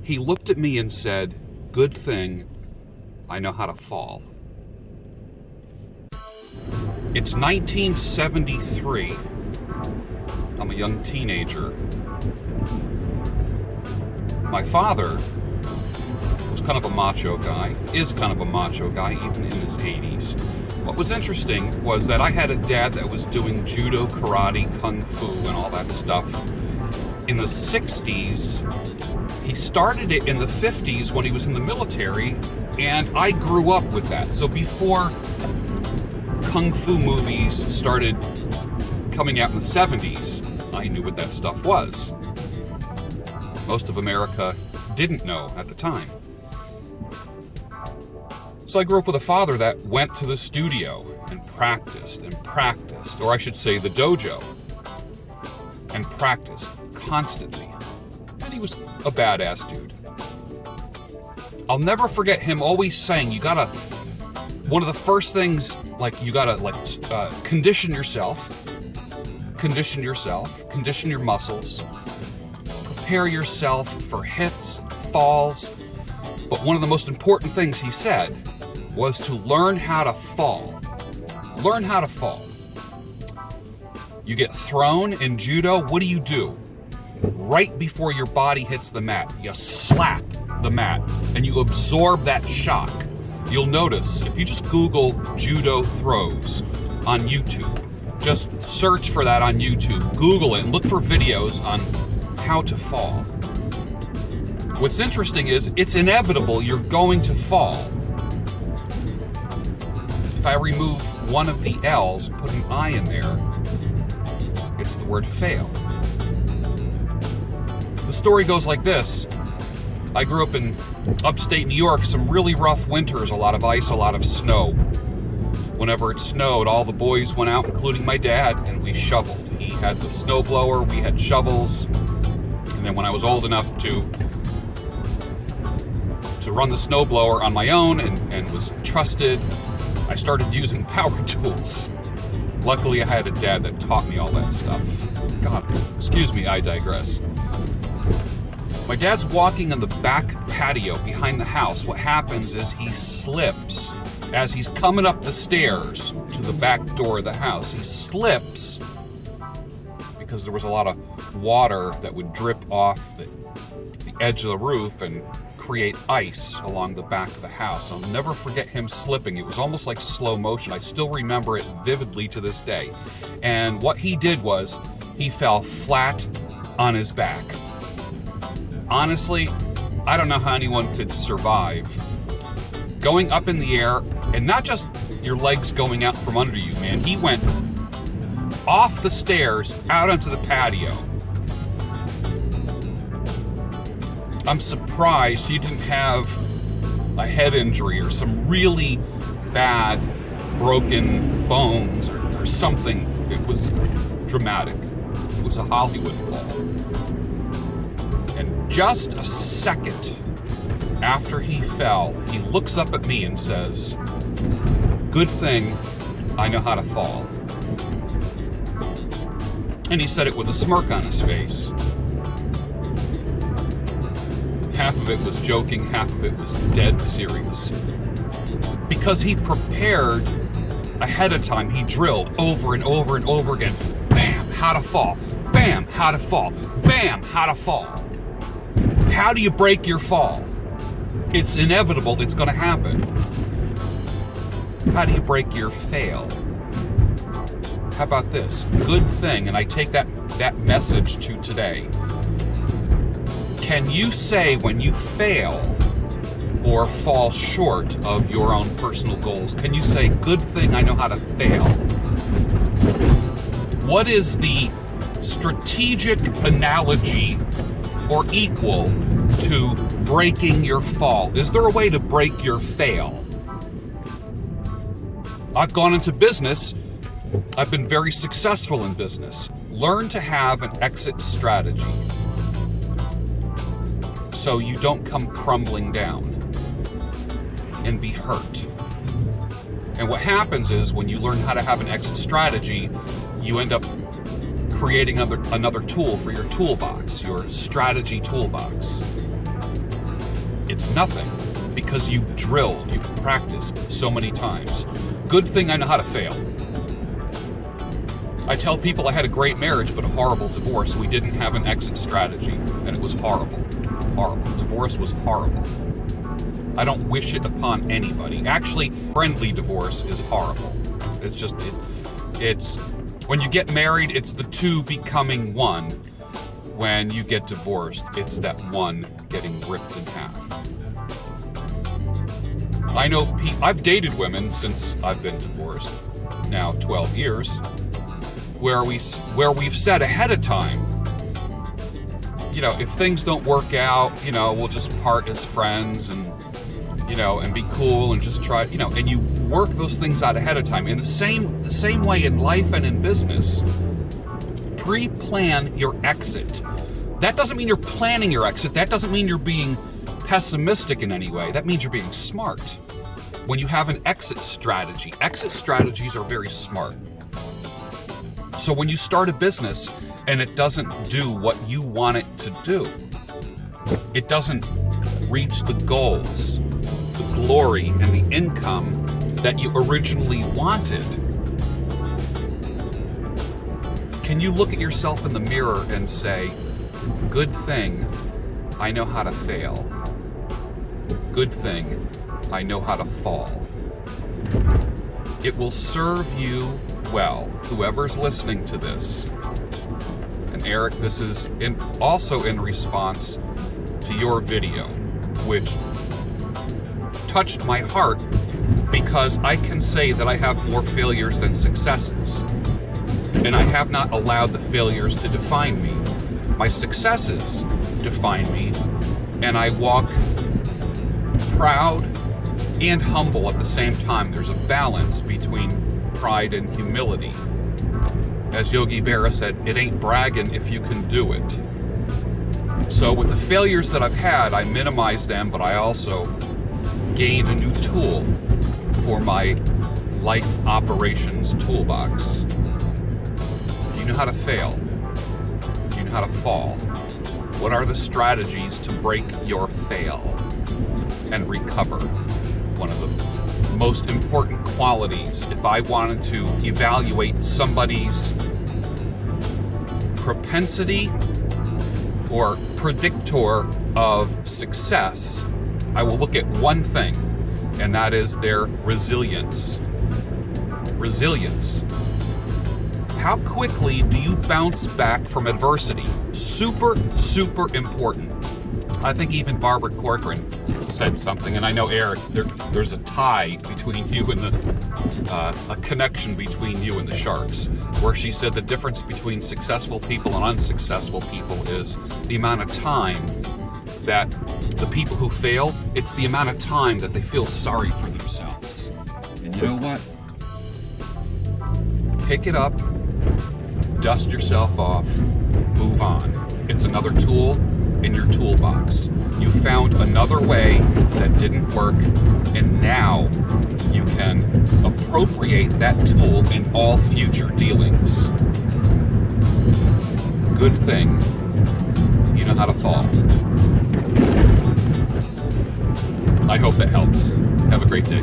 He looked at me and said, "Good thing I know how to fall." It's 1973. I'm a young teenager. My father was kind of a macho guy, is kind of a macho guy, even in his 80s. What was interesting was that I had a dad that was doing judo, karate, kung fu, and all that stuff in the 60s. He started it in the 50s when he was in the military, and I grew up with that. So before kung fu movies started coming out in the 70s, I knew what that stuff was. Most of America didn't know at the time. So I grew up with a father that went to the studio and practiced, or I should say the dojo, and practiced constantly. And he was a badass dude. I'll never forget him always saying, one of the first things, you gotta condition yourself, condition your muscles, prepare yourself for hits, falls. But one of the most important things he said was to learn how to fall. Learn how to fall. You get thrown in judo, what do? Right before your body hits the mat, you slap the mat and you absorb that shock. You'll notice, if you just Google judo throws on YouTube, just search for that on YouTube, Google it, and look for videos on how to fall. What's interesting is, it's inevitable you're going to fall. If I remove one of the L's and put an I in there, it's the word fail. The story goes like this. I grew up in upstate New York, some really rough winters, a lot of ice, a lot of snow. Whenever it snowed, all the boys went out, including my dad, and we shoveled. He had the snowblower, we had shovels, and then when I was old enough to run the snowblower on my own and was trusted, I started using power tools. Luckily, I had a dad that taught me all that stuff. God, excuse me, I digress. My dad's walking on the back patio behind the house. What happens is he slips as he's coming up the stairs to the back door of the house. He slips because there was a lot of water that would drip off the edge of the roof and create ice along the back of the house. I'll never forget him slipping. It was almost like slow motion. I still remember it vividly to this day. And what he did was he fell flat on his back. Honestly, I don't know how anyone could survive going up in the air, and not just your legs going out from under you, man. He went off the stairs out onto the patio. I'm surprised he didn't have a head injury or some really bad broken bones or something. It was dramatic. It was a Hollywood fall. And just a second after he fell, he looks up at me and says, "Good thing I know how to fall." And he said it with a smirk on his face. Half of it was joking, half of it was dead serious. Because he prepared ahead of time, he drilled over and over and over again. Bam, how to fall. Bam, how to fall. Bam, how to fall. How do you break your fall? It's inevitable, it's gonna happen. How do you break your fail? How about this? Good thing, and I take that message to today. Can you say when you fail or fall short of your own personal goals, can you say, "Good thing I know how to fail"? What is the strategic analogy or equal to breaking your fall? Is there a way to break your fail? I've gone into business. I've been very successful in business. Learn to have an exit strategy so you don't come crumbling down and be hurt. And what happens is when you learn how to have an exit strategy, you end up creating another tool for your toolbox, your strategy toolbox. it's nothing because you've drilled, you've practiced so many times. Good thing I know how to fail. I tell people I had a great marriage but a horrible divorce. We didn't have an exit strategy, and it was horrible. Horrible. Divorce was horrible. I don't wish it upon anybody. Actually, friendly divorce is horrible. It's just, it's when you get married, it's the two becoming one. When you get divorced, it's that one getting ripped in half. I know I've dated women since I've been divorced, now 12 years, where we've said ahead of time, you know, if things don't work out, you know, we'll just part as friends and, you know, and be cool and just try, you know, and you work those things out ahead of time. In the same way in life and in business, pre-plan your exit. That doesn't mean you're planning your exit. That doesn't mean you're being pessimistic in any way. That means you're being smart. When you have an exit strategies are very smart. So when you start a business and it doesn't do what you want it to do, it doesn't reach the goals, the glory, and the income that you originally wanted, can you look at yourself in the mirror and say, good thing I know how to fail. Good thing I know how to fall. It will serve you well, whoever's listening to this. And Eric, this is also in response to your video, which touched my heart because I can say that I have more failures than successes. And I have not allowed the failures to define me. My successes define me, and I walk proud and humble at the same time. There's a balance between pride and humility. As Yogi Berra said, it ain't bragging if you can do it. So with the failures that I've had, I minimize them, but I also gained a new tool for my life operations toolbox. Do you know how to fail? Do you know how to fall? What are the strategies to break your fail and recover? One of the most important qualities, if I wanted to evaluate somebody's propensity or predictor of success, I will look at one thing, and that is their resilience. Resilience. How quickly do you bounce back from adversity? Super, super important. I think even Barbara Corcoran said something, and I know Eric, there's a tie between you and a connection between you and the Sharks, where she said the difference between successful people and unsuccessful people is the amount of time that the people who fail, it's the amount of time that they feel sorry for themselves. And you know what? Pick it up, dust yourself off, move on. It's another tool in your toolbox. You found another way that didn't work, and now you can appropriate that tool in all future dealings. Good thing you know how to fall. I hope that helps. Have a great day.